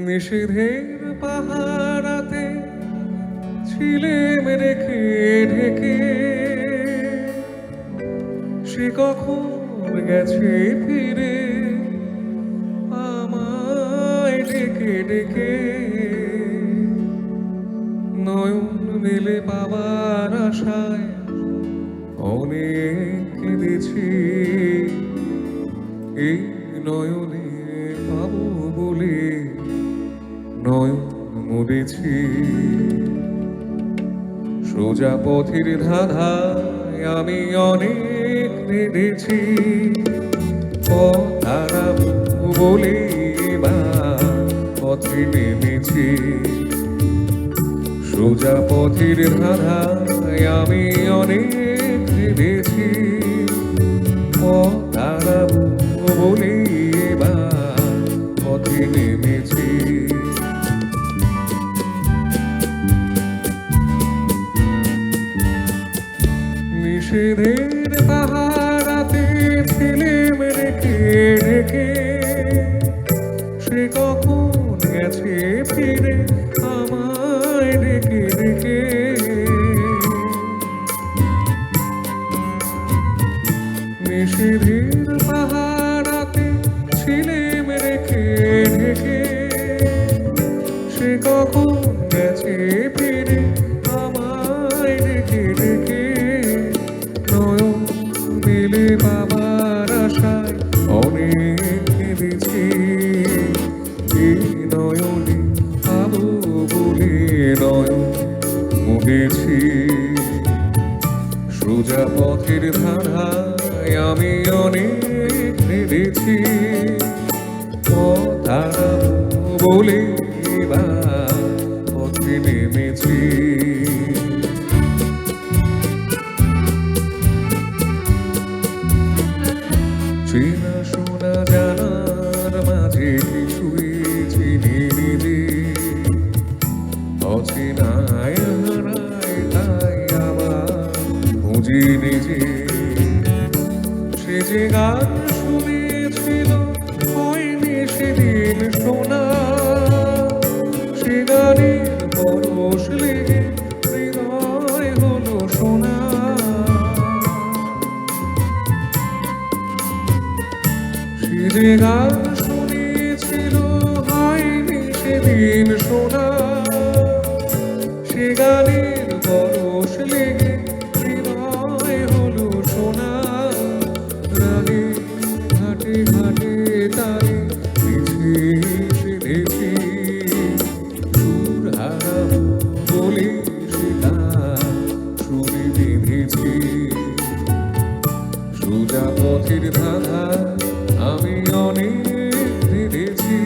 নিষেধের পাহারাতে ছিলে রেখে ঢেকে, সে কখন গেছে ফিরে আমায় ডেকে ডেকে। নয়ন মেলে পাবার আশায় অনেক কেঁদেছি, এই নয়নে পাবো বলে নয়ন মুড়েছি। সোজা পথের ধাঁধায় আমি অনেক কেঁদেছি, পথ হারাবো বলে এবার পথে নেমেছি। সোজা পথের ধাঁধায় আমি অনেক কেঁদেছি, পথ হারাবো বলে এবার পথে নেমেছি। নিষেধের পাহারাতে ছিলে রেখে ঢেকে, সে কখন গেছে ফিরে আমায় ডেকে ডেকে। নিষেধের পাহারাতে ছিলে রেখে ঢেকে, সে কখন গেছে ফিরে আমায় ডেকে ডেকে। নয়ন মেলে বাবার আশায় অনেক কেঁদেছি, এই নয়নে পাবো বলে নয়ন মুড়েছি। সোজা পথের ধারায় আমি অনেক কেঁদেছি, পথ হারাবো বলে এবার পথে নেমেছি। চেনা শোনা জানার মাঝে কিছুই চিনি নিজে, অচেনায় হারায় তাই আবার খুঁজি নিজে। সে যে গান শুনেছিল হয়নি সেদিন শোনা, সে গানের পরশ লেগে হৃদয় হলো শোনা। সে যে গান শুনেছিল হয়নি সেদিন শোনা, সে গানের পরশ লেগে হৃদয় হলো শোনা। রাগে ঘাটে ঘাটে তারে পিছে সেধেছি, সুর হারাবো বলে সে গান সুরে বেঁধেছি। সোজা পথের ধাঁধা আমি অনেক কেঁদেছি,